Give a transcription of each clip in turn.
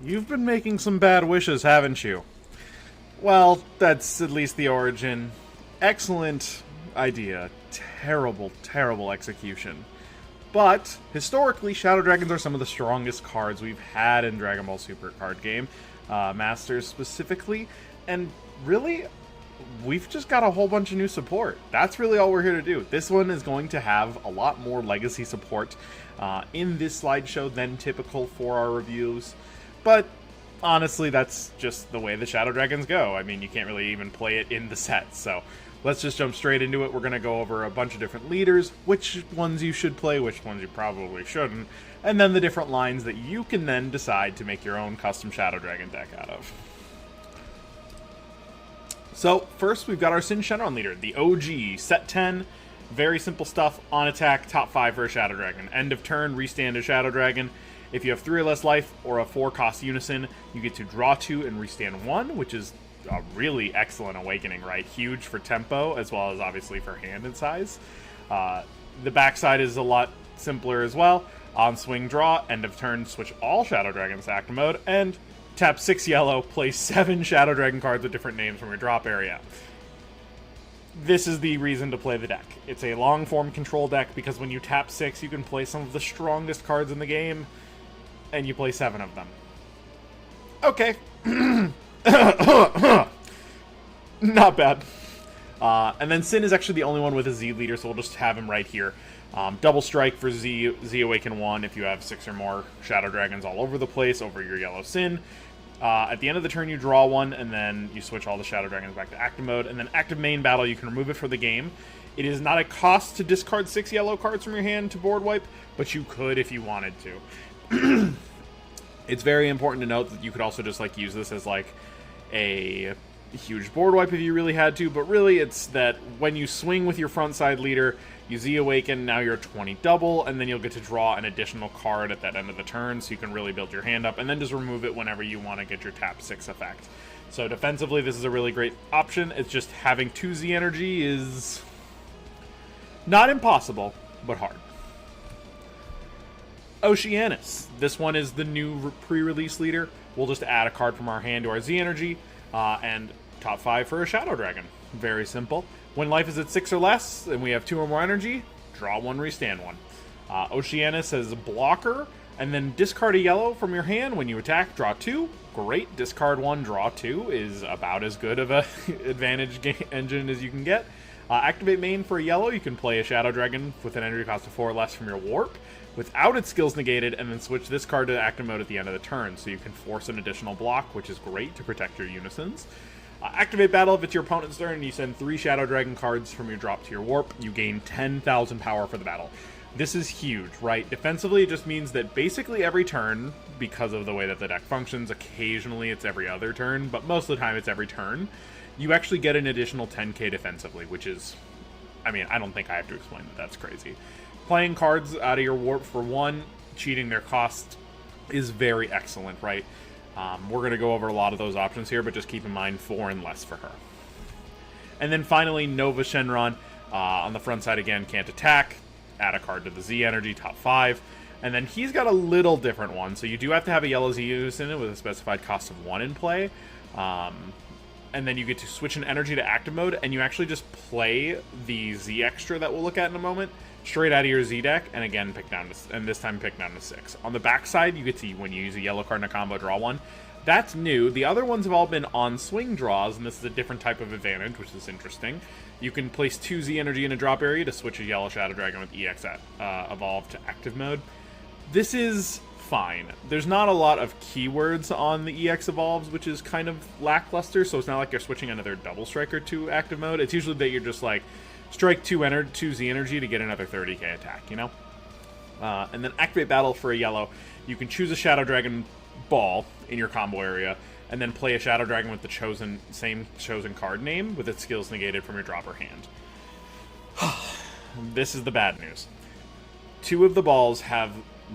You've been making some bad wishes, haven't you? Well, that's at least the origin. Excellent idea. Terrible, terrible execution. But, historically, Shadow Dragons are some of the strongest cards we've had in Dragon Ball Super card game. Masters specifically. And really, we've just got a whole bunch of new support. That's really all we're here to do. This one is going to have a lot more legacy support in this slideshow than typical for our reviews. But honestly, that's just the way the Shadow Dragons go. I mean, you can't really even play it in the set, so let's just jump straight into it. We're going to go over a bunch of different leaders, which ones you should play, which ones you probably shouldn't, and then the different lines that you can then decide to make your own custom Shadow Dragon deck out of. So, first we've got our Eis Shenron leader, the OG, set 10, very simple stuff, on attack, top 5 for a Shadow Dragon. End of turn, restand a Shadow Dragon. If you have 3 or less life, or a 4-cost unison, you get to draw 2 and restand 1, which is a really excellent awakening, right? Huge for tempo, as well as obviously for hand and size. The backside is a lot simpler as well. On swing draw, end of turn, switch all Shadow Dragons to active mode, and tap 6 yellow, play 7 Shadow Dragon cards with different names from your drop area. This is the reason to play the deck. It's a long-form control deck because when you tap 6, you can play some of the strongest cards in the game, and you play 7 of them. Okay. Not bad. And then Sin is actually the only one with a Z leader, so we'll just have him right here. Double strike for Z Awaken 1 if you have 6 or more Shadow Dragons all over the place over your yellow Sin. At the end of the turn, you draw 1, and then you switch all the Shadow Dragons back to active mode. And then active main battle, you can remove it for the game. It is not a cost to discard 6 yellow cards from your hand to board wipe, but you could if you wanted to. It's very important to note that you could also just like use this as like a huge board wipe if you really had to, but really it's that when you swing with your front side leader, you Z-Awaken, now you're 20 double, and then you'll get to draw an additional card at that end of the turn, so you can really build your hand up, and then just remove it whenever you want to get your tap 6 effect. So defensively, this is a really great option. It's just having 2 Z energy is not impossible, but hard. Oceanus. This one is the new pre-release leader. We'll just add a card from our hand to our Z energy, and top 5 for a Shadow Dragon. Very simple. When life is at 6 or less, and we have 2 or more energy, draw 1, restand 1. Oceanus has a blocker, and then discard a yellow from your hand. When you attack, draw 2. Great. Discard 1, draw 2 is about as good of a advantage engine as you can get. Activate main for a yellow. You can play a Shadow Dragon with an energy cost of 4 or less from your warp without its skills negated, and then switch this card to active mode at the end of the turn, so you can force an additional block, which is great to protect your unisons. Activate battle if it's your opponent's turn, and you send 3 Shadow Dragon cards from your drop to your warp. You gain 10,000 power for the battle. This is huge, right? Defensively, it just means that basically every turn, because of the way that the deck functions, occasionally it's every other turn, but most of the time it's every turn, you actually get an additional 10k defensively, which is, I mean, I don't think I have to explain that. That's crazy. Playing cards out of your warp for 1, cheating their cost, is very excellent, right? We're going to go over a lot of those options here, but just keep in mind 4 and less for her. And then finally, Nuova Shenron. On the front side again, can't attack. Add a card to the Z energy, top 5. And then he's got a little different one. So you do have to have a yellow Z-Unison in it with a specified cost of 1 in play. And then you get to switch an energy to active mode, and you actually just play the Z extra that we'll look at in a moment straight out of your Z deck, and again pick down to, and this time pick down to 6. On the backside, you get to, when you use a yellow card in a combo, draw 1. That's new. The other ones have all been on swing draws, and this is a different type of advantage, which is interesting. You can place 2 Z energy in a drop area to switch a yellow Shadow Dragon with EX evolve to active mode. This is fine. There's not a lot of keywords on the EX evolves, which is kind of lackluster, so it's not like you're switching another double striker to active mode. It's usually that you're just like, strike 2 Z energy to get another 30k attack, you know? And then activate battle for a yellow. You can choose a Shadow Dragon ball in your combo area, and then play a Shadow Dragon with the same chosen card name with its skills negated from your dropper hand. This is the bad news. 2 of the balls have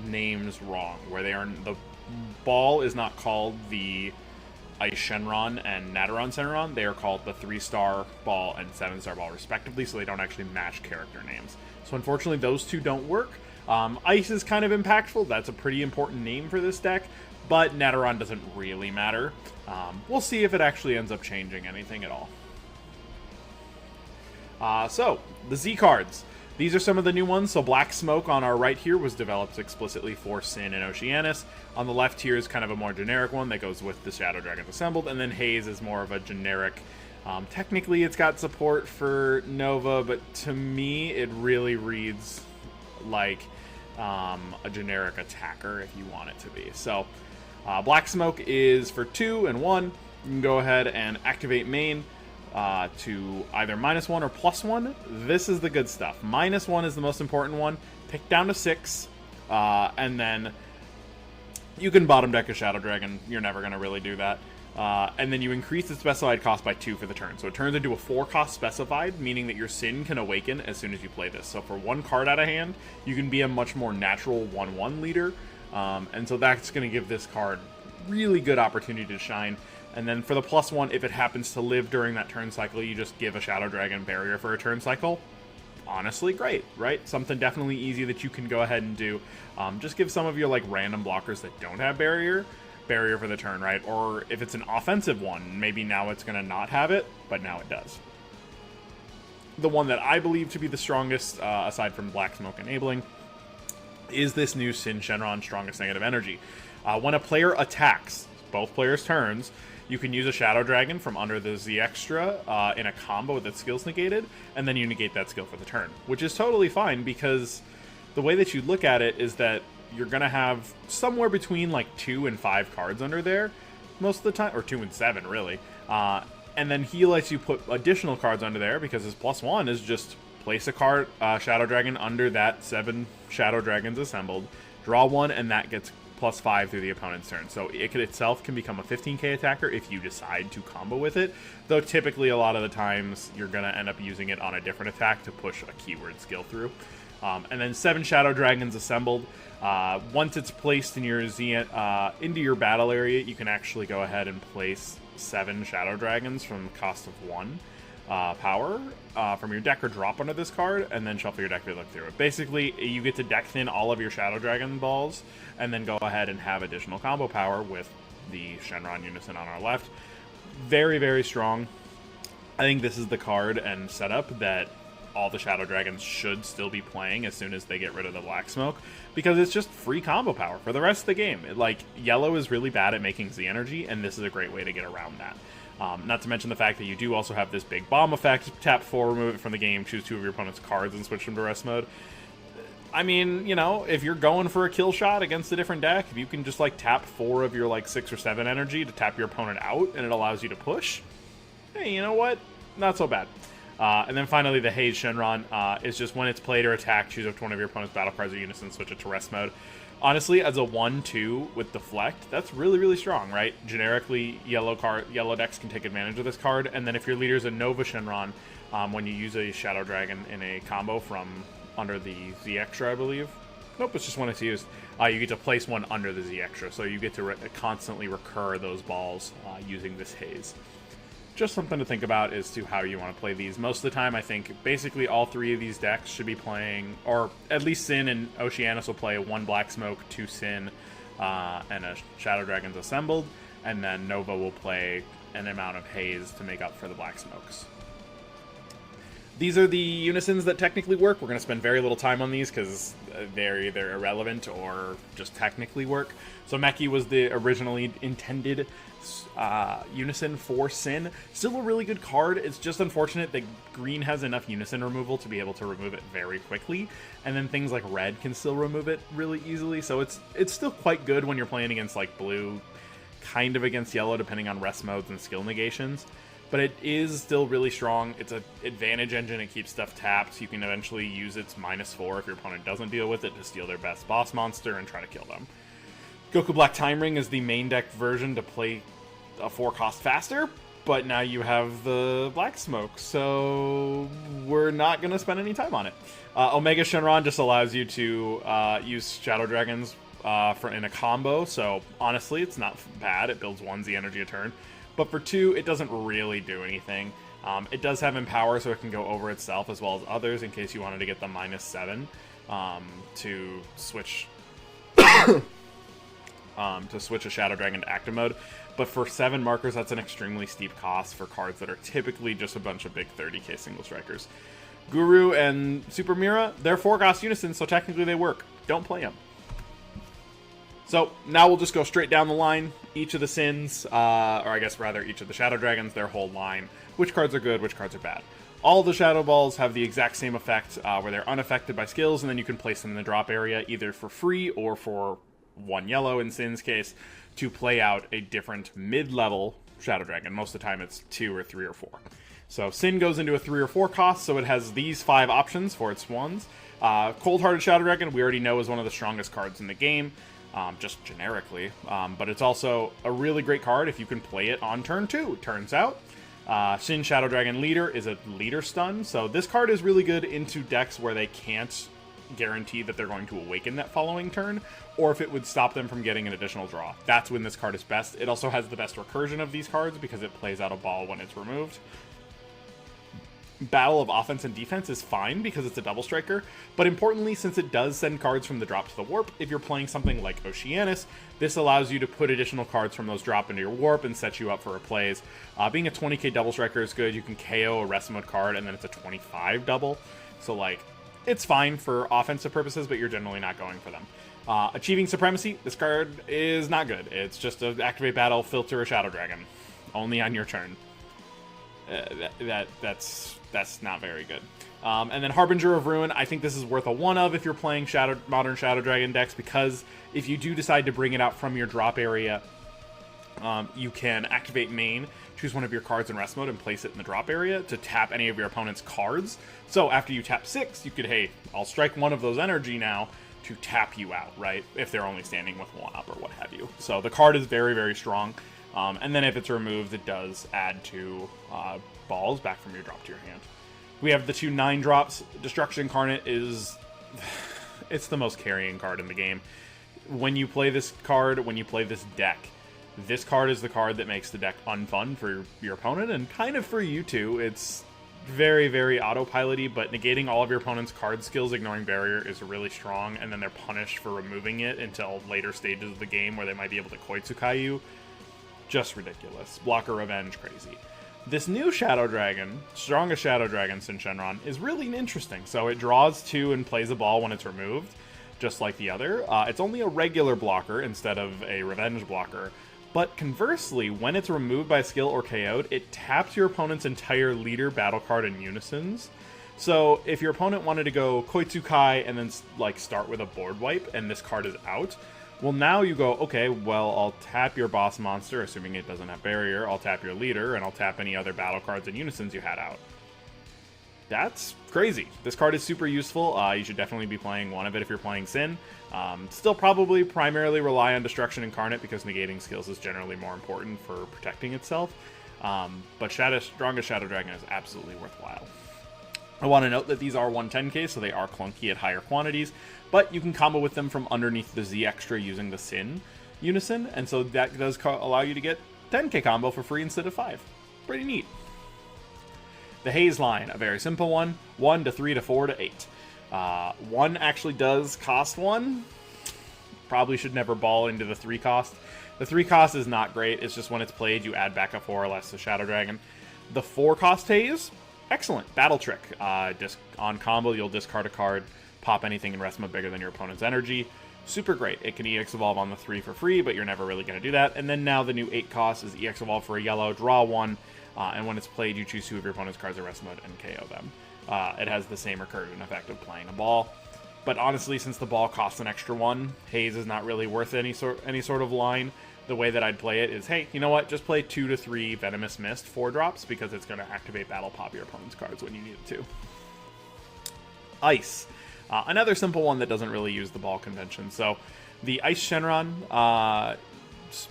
names wrong, where the ball is not called the Eis Shenron and Naturon Shenron. They are called the 3-star ball and 7-star ball respectively, so they don't actually match character names. So unfortunately those 2 don't work. Ice is kind of impactful. That's a pretty important name for this deck, but Naturon doesn't really matter. We'll see if it actually ends up changing anything at all. So, the Z cards. These are some of the new ones. So Black Smoke on our right here was developed explicitly for Sin and Oceanus. On the left here is kind of a more generic one that goes with the Shadow Dragons assembled. And then Haze is more of a generic. Technically, it's got support for Nova, but to me, it really reads like a generic attacker if you want it to be. So Black Smoke is for 2 and 1. You can go ahead and activate main. To either -1 or +1. This is the good stuff. -1 is the most important one. Pick down to 6, and then you can bottom deck a Shadow Dragon. You're never going to really do that. And then you increase the specified cost by 2 for the turn. So it turns into a 4 cost specified, meaning that your Sin can awaken as soon as you play this. So for 1 card out of hand, you can be a much more natural 1/1 leader. And so that's going to give this card really good opportunity to shine. And then for the +1, if it happens to live during that turn cycle, you just give a Shadow Dragon barrier for a turn cycle. Honestly, great, right? Something definitely easy that you can go ahead and do. Just give some of your like random blockers that don't have barrier for the turn, right? Or if it's an offensive one, maybe now it's going to not have it, but now it does. The one that I believe to be the strongest, aside from Black Smoke enabling, is this new Sin Shenron Strongest Negative Energy. When a player attacks both players' turns, you can use a Shadow Dragon from under the Z Extra in a combo with its skills negated, and then you negate that skill for the turn, which is totally fine because the way that you look at it is that you're going to have somewhere between like 2 and 5 cards under there most of the time, or 2 and 7 really, and then he lets you put additional cards under there because his +1 is just place a card, Shadow Dragon under that 7 Shadow Dragons assembled, draw 1, and that gets +5 through the opponent's turn. So it itself can become a 15k attacker if you decide to combo with it, though typically a lot of the times you're going to end up using it on a different attack to push a keyword skill through. And then 7 Shadow Dragons assembled. Once it's placed in your into your battle area, you can actually go ahead and place 7 Shadow Dragons from the cost of 1 power from your deck or drop under this card, and then shuffle your deck to look through it. Basically, you get to deck thin all of your Shadow Dragon balls, and then go ahead and have additional combo power with the Shenron Unison on our left. Very, very strong. I think this is the card and setup that all the Shadow Dragons should still be playing as soon as they get rid of the Black Smoke, because it's just free combo power for the rest of the game. Like, yellow is really bad at making Z energy, and this is a great way to get around that. Not to mention the fact that you do also have this big bomb effect. Tap 4, remove it from the game, choose 2 of your opponent's cards, and switch them to rest mode. I mean, you know, if you're going for a kill shot against a different deck, if you can just, like, tap 4 of your, like, 6 or 7 energy to tap your opponent out, and it allows you to push, hey, you know what? Not so bad. And then finally, the Haze Shenron is just when it's played or attacked, choose up to one of your opponent's battle cards or unison, switch it to rest mode. Honestly, as a 1/2 with Deflect, that's really, really strong, right? Generically, yellow decks can take advantage of this card, and then if your leader's a Nuova Shenron, when you use a Shadow Dragon in a combo from under the Z Extra, I believe. Nope, it's just when it's used. You get to place one under the Z Extra, so you get to constantly recur those balls using this Haze. Just something to think about as to how you want to play these. Most of the time, I think basically all 3 of these decks should be playing, or at least Sin and Oceanus will play 1 Black Smoke, 2 Sin, and a Shadow Dragons assembled, and then Nova will play an amount of Haze to make up for the Black Smokes. These are the unisons that technically work. We're going to spend very little time on these because they're either irrelevant or just technically work. So Meki was the originally intended unison for Sin. Still a really good card. It's just unfortunate that green has enough unison removal to be able to remove it very quickly, and then things like red can still remove it really easily. So it's still quite good when you're playing against like blue, kind of against yellow, depending on rest modes and skill negations. But it is still really strong. It's an advantage engine. It keeps stuff tapped. You can eventually use its -4 if your opponent doesn't deal with it to steal their best boss monster and try to kill them. Goku Black Time Ring is the main deck version to play a 4 cost faster, but now you have the Black Smoke, so we're not going to spend any time on it. Omega Shenron just allows you to use Shadow Dragons in a combo, so honestly, it's not bad. It builds 1 Z energy a turn. But for 2, it doesn't really do anything. It does have Empower, so it can go over itself as well as others in case you wanted to get the -7 to switch to switch a Shadow Dragon to active mode. But for 7 markers, that's an extremely steep cost for cards that are typically just a bunch of big 30k single strikers. Guru and Super Mira, they're 4-cost Unison, so technically they work. Don't play them. So now we'll just go straight down the line. Each of the Sins, or I guess rather each of the Shadow Dragons, their whole line. Which cards are good, which cards are bad. All the Shadow Balls have the exact same effect, where they're unaffected by skills, and then you can place them in the drop area, either for free or for 1 yellow in Sin's case, to play out a different mid-level Shadow Dragon. Most of the time it's 2 or 3 or 4. So Sin goes into a 3 or 4 cost, so it has these 5 options for its ones. Cold-Hearted Shadow Dragon, we already know is one of the strongest cards in the game, just generically. But it's also a really great card if you can play it on turn 2. Turns out, Sin Shadow Dragon Leader is a leader stun, so this card is really good into decks where they can't guarantee that they're going to awaken that following turn, or if it would stop them from getting an additional draw. That's when this card is best. It also has the best recursion of these cards because it plays out a ball when it's removed. Battle of Offense and Defense is fine because it's a double striker, but importantly, since it does send cards from the drop to the warp, if you're playing something like Oceanus, this allows you to put additional cards from those drop into your warp and set you up for replays. Being a 20k double striker is good. You can KO a rest mode card, and then it's a 25 double, so like, it's fine for offensive purposes, but you're generally not going for them. Achieving Supremacy, this card is not good. It's just to activate battle, filter a Shadow Dragon, only on your turn. That's not very good. And then Harbinger of Ruin, I think this is worth a 1 of if you're playing modern Shadow Dragon decks, because if you do decide to bring it out from your drop area, you can activate main, choose one of your cards in rest mode, and place it in the drop area to tap any of your opponent's cards. So after you tap 6, you could, hey, I'll strike one of those energy now to tap you out, right? If they're only standing with 1 up or what have you. So the card is very, very strong. And then if it's removed, it does add 2 balls back from your drop to your hand. We have the 2 9-drops. Destruction Incarnate is... it's the most carrying card in the game. When you play this card, when you play this deck, this card is the card that makes the deck unfun for your opponent, and kind of for you too. It's very, very autopilot-y, but negating all of your opponent's card skills, ignoring barrier, is really strong, and then they're punished for removing it until later stages of the game where they might be able to Koitsukai you. Just ridiculous. Blocker Revenge, crazy. This new Shadow Dragon, strongest Shadow Dragon since Shenron, is really interesting. So it draws 2 and plays a ball when it's removed, just like the other. It's only a regular blocker instead of a revenge blocker. But conversely, when it's removed by skill or KO'd, it taps your opponent's entire leader battle card in unisons. So if your opponent wanted to go Koitsukai and then like start with a board wipe and this card is out, well, now you go, okay, well, I'll tap your boss monster, assuming it doesn't have barrier, I'll tap your leader, and I'll tap any other battle cards in unisons you had out. That's crazy. This card is super useful. You should definitely be playing one of it if you're playing Sin. Still probably primarily rely on Destruction Incarnate because negating skills is generally more important for protecting itself. But strongest Shadow Dragon is absolutely worthwhile. I want to note that these are 110k, so they are clunky at higher quantities, but you can combo with them from underneath the Z extra using the Sin Unison, and so that does allow you to get 10k combo for free instead of 5. Pretty neat. The Haze line, a very simple one. 1 to 3 to 4 to 8. 1 actually does cost 1. Probably should never ball into the 3 cost. The 3 cost is not great. It's just when it's played, you add back a 4 or less to Shadow Dragon. The 4 cost Haze, excellent. Battle Trick. On combo, you'll discard a card, pop anything in rest mode bigger than your opponent's energy. Super great. It can EX Evolve on the 3 for free, but you're never really going to do that. And then now the new 8 cost is EX Evolve for a yellow, draw 1, and when it's played, you choose 2 of your opponent's cards in rest mode and KO them. It has the same recursion effect of playing a ball. But honestly, since the ball costs an extra 1, Haze is not really worth any sort of line. The way that I'd play it is, hey, you know what? Just play 2 to 3 Venomous Mist 4-drops because it's going to activate Battle Pop your opponent's cards when you need it to. Ice. Another simple one that doesn't really use the ball convention. So the Eis Shenron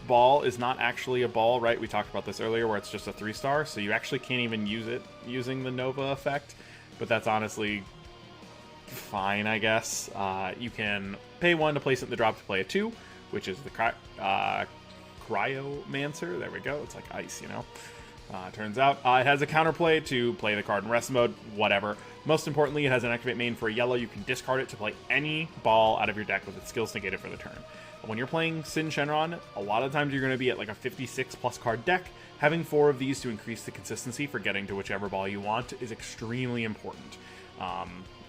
ball is not actually a ball, right? We talked about this earlier where it's just a 3-star, so you actually can't even use it using the Nova effect, but that's honestly fine, I guess. You can pay 1 to place it in the drop to play a 2, which is the Cryomancer. There we go. It's like ice, you know. Turns out it has a counterplay to play the card in rest mode, whatever. Most importantly, it has an activate main for a yellow. You can discard it to play any ball out of your deck with its skills negated for the turn. When you're playing Sin Shenron, a lot of times you're going to be at like a 56 plus card deck. Having 4 of these to increase the consistency for getting to whichever ball you want is extremely important.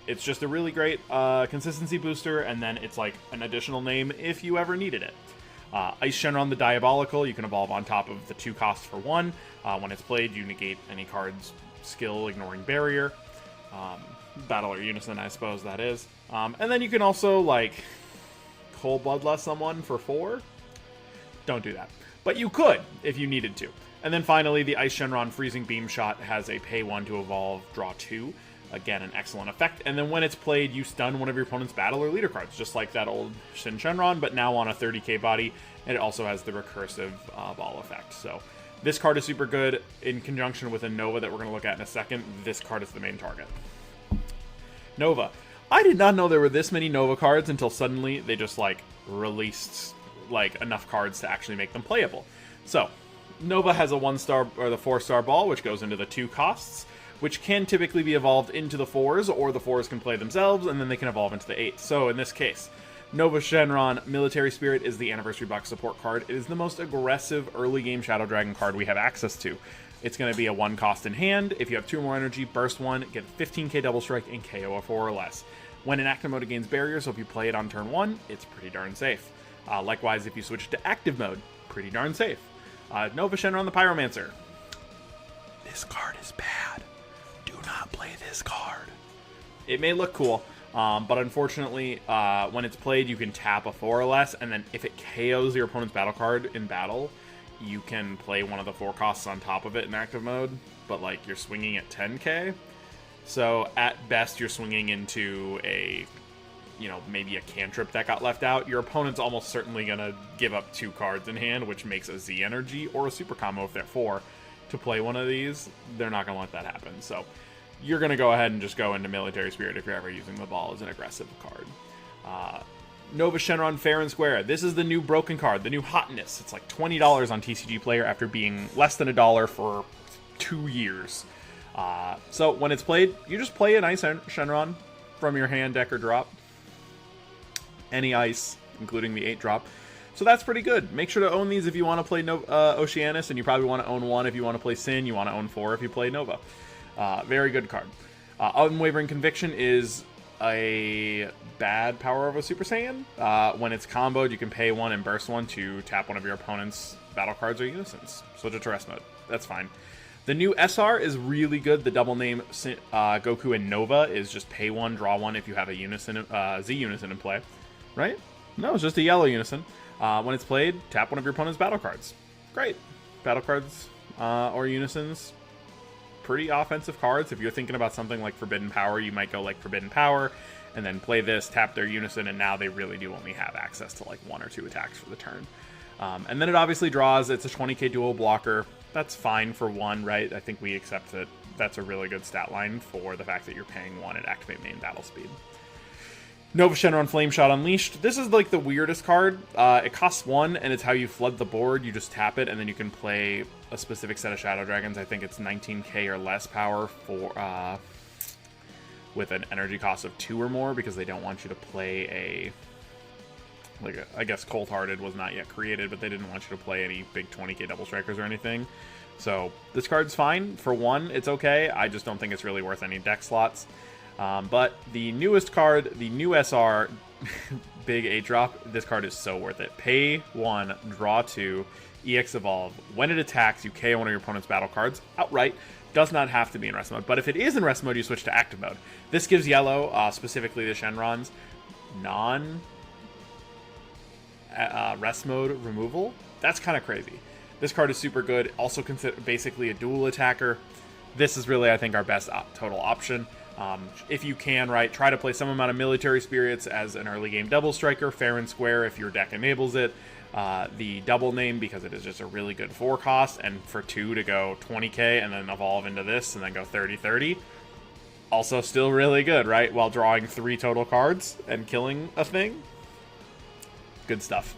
It's just a really great consistency booster, and then it's like an additional name if you ever needed it. Eis Shenron the Diabolical, you can evolve on top of the 2 costs for 1. When it's played, you negate any card's skill, ignoring barrier. Battle or Unison, I suppose that is. And then you can also, like, Cold Bloodlust someone for 4. Don't do that. But you could, if you needed to. And then finally, the Eis Shenron Freezing Beam Shot has a pay 1 to evolve, draw 2. Again, an excellent effect. And then when it's played, you stun one of your opponent's battle or leader cards, just like that old Sin Shenron, but now on a 30k body. And it also has the recursive ball effect. So this card is super good. In conjunction with a Nova that we're going to look at in a second, this card is the main target. Nova. I did not know there were this many Nova cards until suddenly they just, like, released, like, enough cards to actually make them playable. So, Nova has a 1-star, or the 4-star ball, which goes into the 2 costs, which can typically be evolved into the 4s, or the 4s can play themselves, and then they can evolve into the 8s. So, in this case, Nova Shenron Military Spirit is the Anniversary Box support card. It is the most aggressive early-game Shadow Dragon card we have access to. It's going to be a 1 cost in hand. If you have 2 or more energy, burst 1, get 15k double strike, and KO a 4 or less. When in active mode, it gains barrier, so if you play it on turn 1, it's pretty darn safe. Likewise, if you switch to active mode, pretty darn safe. Nova Shenron the Pyromancer. This card is bad. Do not play this card. It may look cool, but unfortunately, when it's played, you can tap a 4 or less, and then if it KOs your opponent's battle card in battle, you can play one of the 4 costs on top of it in active mode, but like you're swinging at 10k. So at best, you're swinging into a, you know, maybe a cantrip that got left out. Your opponent's almost certainly going to give up 2 cards in hand, which makes a Z energy or a super combo if they're 4 to play one of these. They're not going to let that happen. So you're going to go ahead and just go into Military Spirit if you're ever using the ball as an aggressive card. Nova Shenron Fair and Square. This is the new broken card, the new hotness. It's like $20 on TCG Player after being less than $1 for 2 years. So when it's played, you just play an Eis Shenron from your hand, deck, or drop. Any ice, including the 8-drop. So that's pretty good. Make sure to own these if you want to play Oceanus, and you probably want to own 1 if you want to play Sin. You want to own 4 if you play Nova. Very good card. Unwavering Conviction is a bad power of a Super Saiyan. When it's comboed, you can pay 1 and burst 1 to tap one of your opponent's battle cards or unisons. Switch it to rest mode. That's fine. The new SR is really good. The double name Goku and Nova is just pay 1, draw 1 if you have a Unison, Z-Unison in play. Right? No, it's just a yellow Unison. When it's played, tap one of your opponent's battle cards. Great. Battle cards or Unisons. Pretty offensive cards. If you're thinking about something like Forbidden Power, you might go like Forbidden Power, and then play this, tap their Unison, and now they really do only have access to like 1 or 2 attacks for the turn. And then it obviously draws. It's a 20k dual blocker. That's fine for 1, right? I think we accept that that's a really good stat line for the fact that you're paying 1 at activate main battle speed. Nova Shenron Flame Shot Unleashed. This is like the weirdest card. It costs 1, and it's how you flood the board. You just tap it, and then you can play a specific set of Shadow Dragons. I think it's 19k or less power for with an energy cost of 2 or more, because they don't want you to play a... I guess Cold Hearted was not yet created, but they didn't want you to play any big 20k double strikers or anything. So this card's fine. For 1, it's okay. I just don't think it's really worth any deck slots. But the newest card, the new SR, big 8-drop, this card is so worth it. Pay 1, draw 2, EX Evolve. When it attacks, you KO one of your opponent's battle cards outright. Does not have to be in rest mode. But if it is in rest mode, you switch to active mode. This gives yellow, specifically the Shenrons, rest mode removal. That's kind of crazy. This card is super good. Also consider basically a dual attacker. This is really, I think, our best total option. If you can, right, try to play some amount of Military Spirits as an early game double striker, fair and square if your deck enables it. The double name, because it is just a really good 4 cost, and for 2 to go 20k and then evolve into this and then go 30-30. Also still really good, right? While drawing 3 total cards and killing a thing. Good stuff.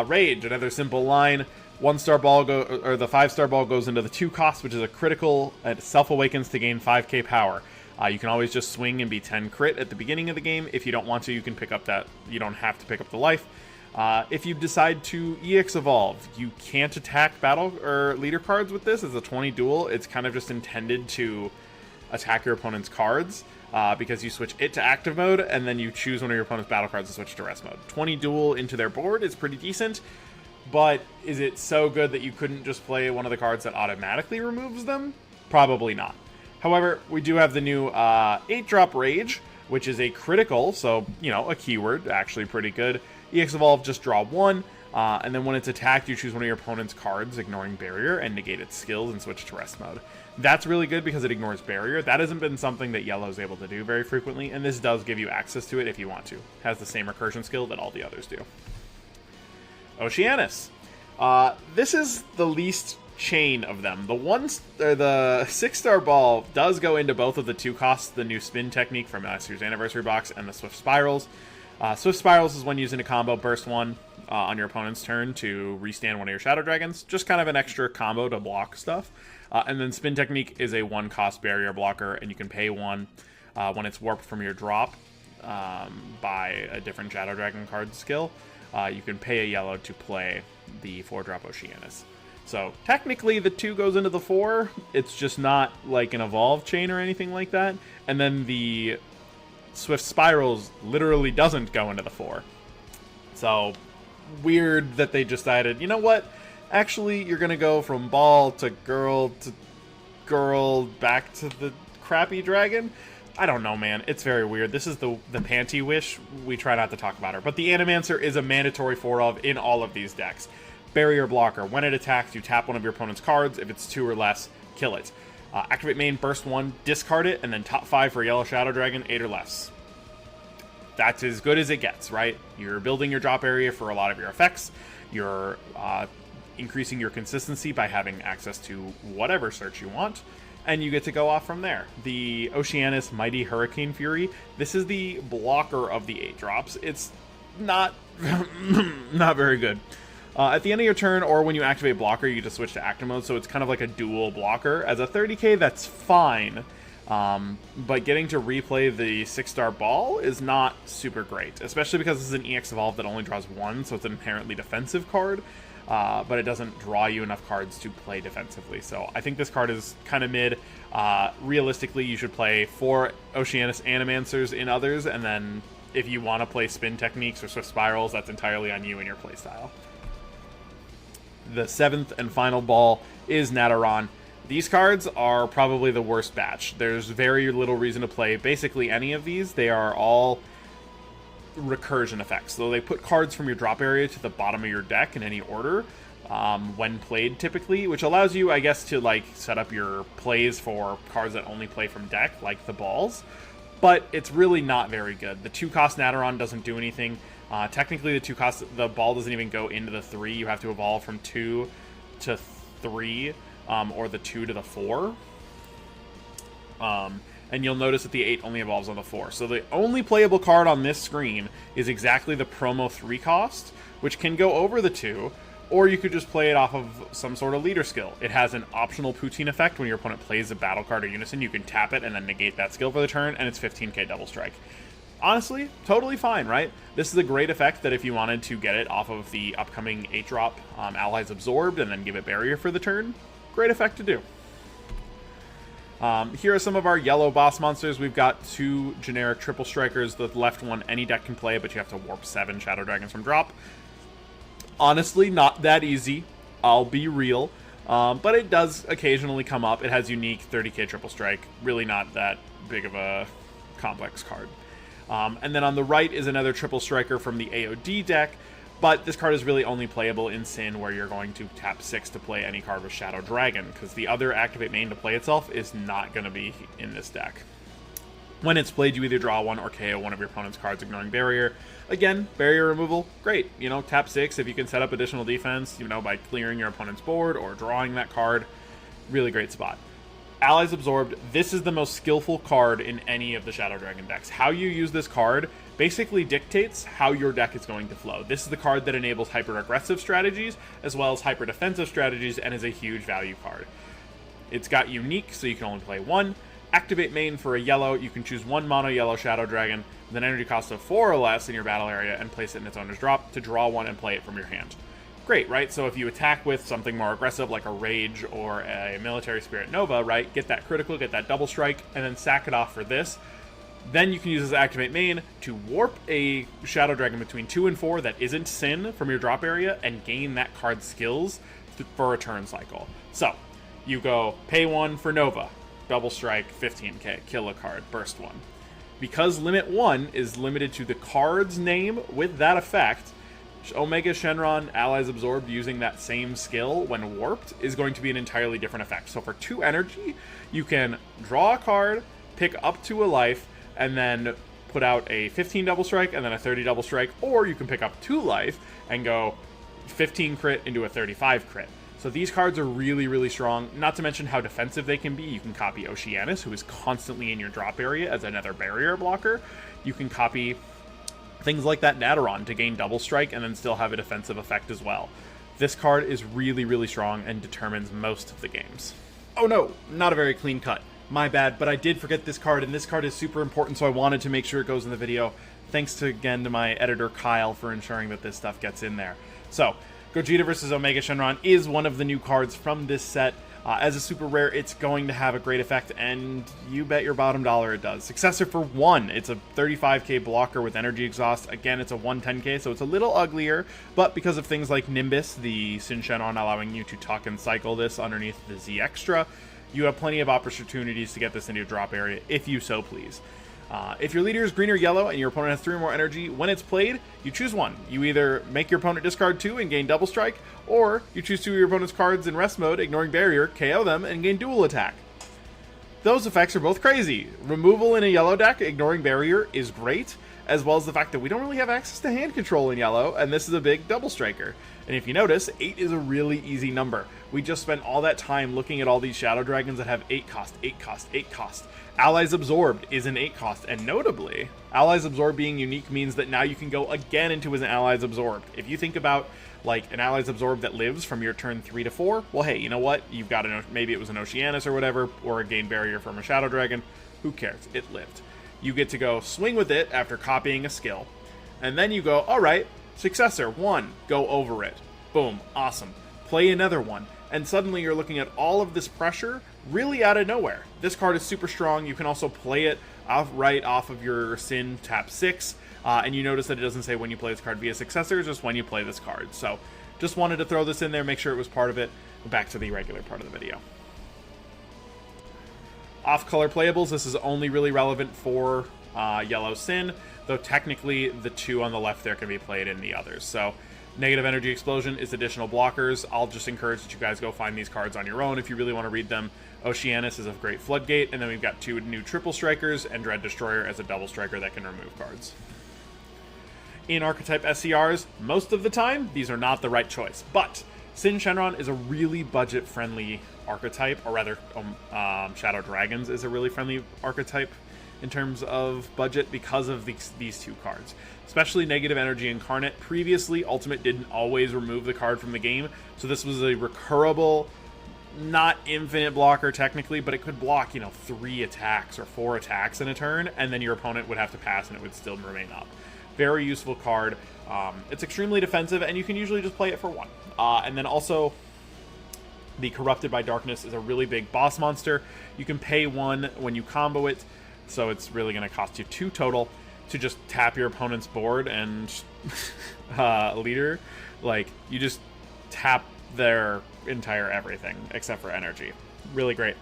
Rage, another simple line. 1-star ball or the 5-star ball goes into the 2 cost, which is a critical. It self-awakens to gain 5k power. You can always just swing and be 10 crit at the beginning of the game. If you don't want to, you can pick up that. You don't have to pick up the life. If you decide to EX Evolve, you can't attack battle or leader cards with this. It's a 20 duel. It's kind of just intended to attack your opponent's cards because you switch it to active mode, and then you choose one of your opponent's battle cards to switch to rest mode. 20 duel into their board is pretty decent, but is it so good that you couldn't just play one of the cards that automatically removes them? Probably not. However, we do have the new 8-drop Rage, which is a critical, so, you know, a keyword, actually pretty good. EX Evolve, just draw 1, and then when it's attacked, you choose one of your opponent's cards, ignoring barrier, and negate its skills and switch to rest mode. That's really good because it ignores barrier. That hasn't been something that Yellow's able to do very frequently, and this does give you access to it if you want to. It has the same recursion skill that all the others do. Oceanus. This is the least chain of them. The 6-star ball does go into both of the 2 costs, the new spin technique from last year's anniversary box, and the Swift Spirals. Swift Spirals is when using a combo burst 1 on your opponent's turn to restand one of your Shadow Dragons. Just kind of an extra combo to block stuff. And then Spin Technique is a 1-cost barrier blocker, and you can pay 1 when it's warped from your drop by a different Shadow Dragon card skill. You can pay a yellow to play the 4-drop Oceanus. So technically the 2 goes into the 4. It's just not like an evolve chain or anything like that. And then the Swift Spirals literally doesn't go into the 4. So weird that they decided, you know what? Actually, you're going to go from ball to girl back to the crappy dragon? I don't know, man. It's very weird. This is the Panty Wish. We try not to talk about her. But the Animancer is a mandatory 4-of in all of these decks. Barrier blocker. When it attacks, you tap one of your opponent's cards. If it's 2 or less, kill it. Activate main, burst 1, discard it, and then top 5 for Yellow Shadow Dragon, 8 or less. That's as good as it gets, right? You're building your drop area for a lot of your effects. You're increasing your consistency by having access to whatever search you want, and you get to go off from there. The Oceanus Mighty Hurricane Fury, this is the blocker of the 8 drops. It's not not very good. At the end of your turn, or when you activate blocker, you just switch to active mode, so it's kind of like a dual blocker. As a 30k, that's fine, but getting to replay the 6-star ball is not super great, especially because this is an EX Evolve that only draws 1, so it's an inherently defensive card, but it doesn't draw you enough cards to play defensively. So I think this card is kind of mid. Realistically, you should play 4 Oceanus Animancers in others, and then if you want to play Spin Techniques or Swift Spirals, that's entirely on you and your playstyle. The 7th and final ball is Naturon. These cards are probably the worst batch. There's very little reason to play basically any of these. They are all recursion effects. So they put cards from your drop area to the bottom of your deck in any order when played typically, which allows you, I guess, to like set up your plays for cards that only play from deck, like the balls. But it's really not very good. The 2-cost Naturon doesn't do anything. Technically, the 2-cost, the ball doesn't even go into the 3. You have to evolve from 2 to 3, or the 2 to the 4. And you'll notice that the 8 only evolves on the 4. So the only playable card on this screen is exactly the promo 3-cost, which can go over the 2, or you could just play it off of some sort of leader skill. It has an optional Poutine effect. When your opponent plays a battle card or unison, you can tap it and then negate that skill for the turn, and it's 15k double strike. Honestly, totally fine, right? This is a great effect that if you wanted to get it off of the upcoming 8-drop Allies Absorbed and then give it barrier for the turn, great effect to do. Here are some of our yellow boss monsters. We've got 2 generic triple strikers. The left one any deck can play, but you have to warp 7 Shadow Dragons from drop. Honestly, not that easy. I'll be real. But it does occasionally come up. It has unique 30k triple strike. Really not that big of a complex card. And then on the right is another triple striker from the AOD deck, but this card is really only playable in Sin, where you're going to tap 6 to play any card with Shadow Dragon, because the other activate main to play itself is not going to be in this deck. When it's played, you either draw 1 or KO one of your opponent's cards, ignoring barrier. Again, barrier removal, great. You know, tap 6 if you can set up additional defense, you know, by clearing your opponent's board or drawing that card. Really great spot. Allies Absorbed, this is the most skillful card in any of the Shadow Dragon decks. How you use this card basically dictates how your deck is going to flow. This is the card that enables hyper-aggressive strategies as well as hyper-defensive strategies and is a huge value card. It's got unique, so you can only play one. Activate main for a yellow. You can choose one mono yellow Shadow Dragon with an energy cost of 4 or less in your battle area and place it in its owner's drop to draw one and play it from your hand. Great, right? So if you attack with something more aggressive like a Rage or a Military Spirit Nova, right? Get that critical, get that double strike, and then sack it off for this. Then you can use this Activate Main to warp a Shadow Dragon between 2 and 4 that isn't Sin from your drop area and gain that card's skills for a turn cycle. So, you go pay 1 for Nova, double strike, 15k, kill a card, burst 1. Because limit 1 is limited to the card's name with that effect, Omega Shenron allies absorbed using that same skill when warped is going to be an entirely different effect. So for 2 energy, you can draw a card, pick up to a life, and then put out a 15 double strike and then a 30 double strike, or you can pick up 2 life and go 15 crit into a 35 crit. So these cards are really, really strong, not to mention how defensive they can be. You can copy Oceanus, who is constantly in your drop area as another barrier blocker. You can copy things like that Naturon to gain double strike and then still have a defensive effect as well. This card is really, really strong and determines most of the games. Oh no, not a very clean cut. My bad, but I did forget this card, and this card is super important, so I wanted to make sure it goes in the video. Thanks again to my editor, Kyle, for ensuring that this stuff gets in there. So, Gogeta vs. Omega Shenron is one of the new cards from this set. As a super rare, it's going to have a great effect, and you bet your bottom dollar it does. Successor for 1. It's a 35k blocker with energy exhaust. Again, it's a 110k, so it's a little uglier, but because of things like Nimbus, the Sin Shenron allowing you to tuck and cycle this underneath the Z Extra, you have plenty of opportunities to get this into your drop area if you so please. If your leader is green or yellow and your opponent has 3 or more energy, when it's played, you choose one. You either make your opponent discard 2 and gain double strike, or you choose 2 of your opponent's cards in rest mode, ignoring barrier, KO them, and gain dual attack. Those effects are both crazy. Removal in a yellow deck, ignoring barrier, is great, as well as the fact that we don't really have access to hand control in yellow, and this is a big double striker. And if you notice, 8 is a really easy number. We just spent all that time looking at all these Shadow Dragons that have 8 cost, 8 cost, 8 cost. Allies Absorbed is an 8 cost, and notably, Allies Absorbed being unique means that now you can go again into an Allies Absorbed. If you think about, like, an Allies Absorbed that lives from your turn 3 to 4, well, hey, you know what? You've got maybe it was an Oceanus or whatever, or a Gain Barrier from a Shadow Dragon. Who cares? It lived. You get to go swing with it after copying a skill. And then you go, alright, Successor, 1, go over it. Boom, awesome. Play another one. And suddenly you're looking at all of this pressure really out of nowhere. This card is super strong. You can also play it right off of your Sin tap 6. And you notice that it doesn't say when you play this card via Successor, just when you play this card. So just wanted to throw this in there, make sure it was part of it. Back to the regular part of the video. Off-color playables, this is only really relevant for Yellow Sin, though technically the 2 on the left there can be played in the others. So Negative Energy Explosion is additional blockers. I'll just encourage that you guys go find these cards on your own if you really want to read them. Oceanus is a great Floodgate, and then we've got 2 new triple strikers and Dread Destroyer as a double striker that can remove cards. In archetype SCRs, most of the time, these are not the right choice, but Sin Shenron is a really budget-friendly archetype, or rather, Shadow Dragons is a really friendly archetype in terms of budget because of these 2 cards. Especially Negative Energy Incarnate. Previously, Ultimate didn't always remove the card from the game, so this was a recurable, not infinite blocker technically, but it could block, 3 attacks or 4 attacks in a turn, and then your opponent would have to pass and it would still remain up. Very useful card. It's extremely defensive, and you can usually just play it for 1. And then also, the Corrupted by Darkness is a really big boss monster. You can pay 1 when you combo it, so it's really going to cost you 2 total to just tap your opponent's board and leader. Like, you just tap their entire everything, except for energy. Really great.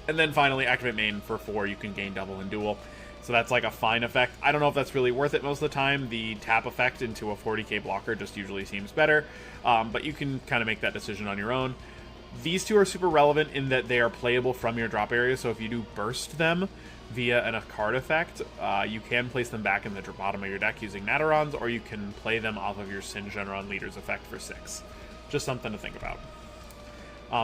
And then finally, Activate Main for 4, you can gain double and dual. So that's like a fine effect. I don't know if that's really worth it most of the time. The tap effect into a 40k blocker just usually seems better. But you can kind of make that decision on your own. These 2 are super relevant in that they are playable from your drop area. So if you do burst them via a card effect, you can place them back in the bottom of your deck using Naturons, or you can play them off of your Sin Shenron Leader's effect for 6. Just something to think about.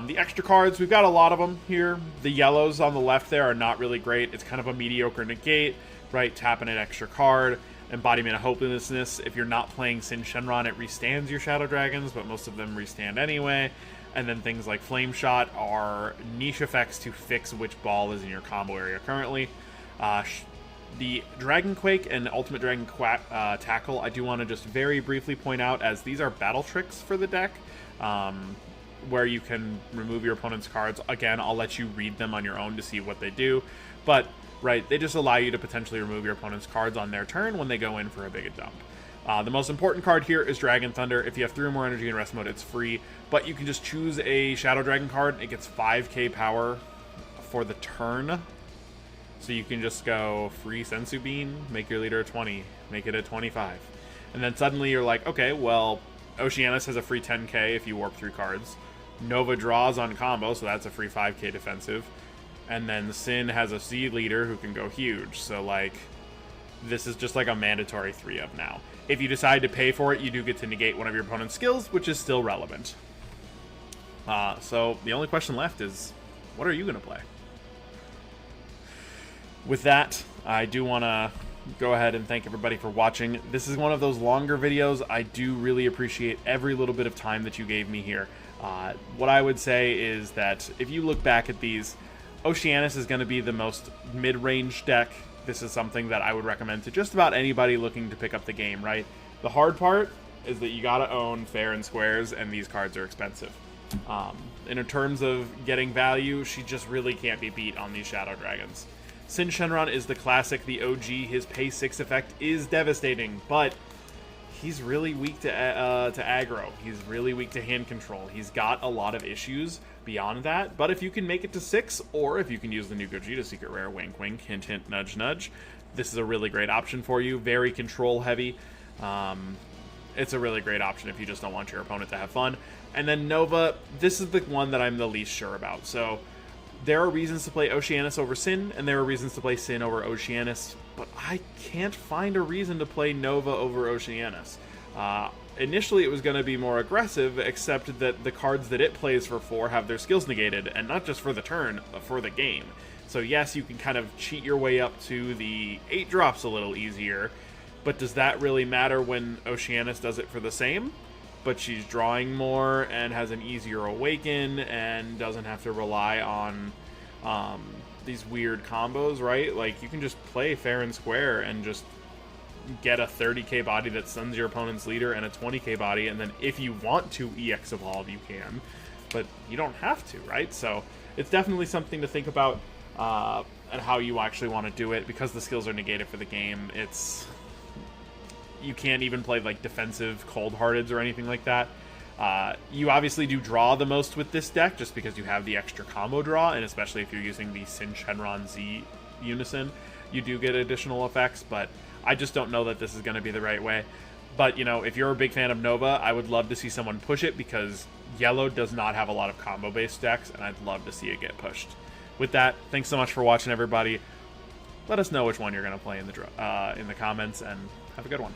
The extra cards, we've got a lot of them here. The yellows on the left there are not really great. It's kind of a mediocre negate right? Tapping an extra card. Embodiment of Hopelessness. If you're not playing Sin Shenron, it restands your Shadow Dragons, but most of them restand anyway. And then things like Flame Shot are niche effects to fix which ball is in your combo area currently. The Dragon Quake and Ultimate Dragon Tackle, I do want to just very briefly point out, as these are battle tricks for the deck, where you can remove your opponent's cards. Again, I'll let you read them on your own to see what they do, but right, they just allow you to potentially remove your opponent's cards on their turn when they go in for a big dump. The most important card here is Dragon Thunder. If you have 3 or more energy in rest mode, it's free, but you can just choose a Shadow Dragon card. It gets 5k power for the turn. So you can just go free Sensu Bean, make your leader a 20, make it a 25. And then suddenly you're like, okay, well, Oceanus has a free 10k if you warp 3 cards. Nova draws on combo, so that's a free 5k defensive. And then Sin has a Z leader who can go huge. So, like, this is just like a mandatory 3-of now. If you decide to pay for it, you do get to negate one of your opponent's skills, which is still relevant. So the only question left is, what are you going to play? With that, I do want to go ahead and thank everybody for watching. This is one of those longer videos. I do really appreciate every little bit of time that you gave me here. What I would say is that if you look back at these, Oceanus is going to be the most mid-range deck. This is something that I would recommend to just about anybody looking to pick up the game, right? The hard part is that you got to own fair and squares, and these cards are expensive. In terms of getting value, she just really can't be beat on these Shadow Dragons. Sin Shenron is the classic, the OG. His pay 6 effect is devastating, but he's really weak to aggro. He's really weak to hand control. He's got a lot of issues beyond that, but if you can make it to 6, or if you can use the new Gogeta Secret Rare, wink wink, hint hint, nudge nudge, this is a really great option for you. Very control heavy. It's a really great option if you just don't want your opponent to have fun. And then Nova, this is the one that I'm the least sure about. So there are reasons to play Oceanus over Sin, and there are reasons to play Sin over Oceanus, but I can't find a reason to play Nova over Oceanus. Initially, it was going to be more aggressive, except that the cards that it plays for 4 have their skills negated, and not just for the turn, but for the game. So yes, you can kind of cheat your way up to the 8 drops a little easier, but does that really matter when Oceanus does it for the same? But she's drawing more and has an easier awaken and doesn't have to rely on these weird combos, right? Like, you can just play fair and square and just get a 30k body that stuns your opponent's leader and a 20k body, and then if you want to EX evolve, you can, but you don't have to, right? So it's definitely something to think about and how you actually want to do it, because the skills are negated for the game. You can't even play like defensive cold-hearteds or anything like that. You obviously do draw the most with this deck just because you have the extra combo draw, and especially if you're using the Sin Shenron Z-Unison, you do get additional effects, but I just don't know that this is going to be the right way. But, you know, if you're a big fan of Nova, I would love to see someone push it, because Yellow does not have a lot of combo-based decks, and I'd love to see it get pushed. With that, thanks so much for watching, everybody. Let us know which one you're going to play in the comments, and have a good one.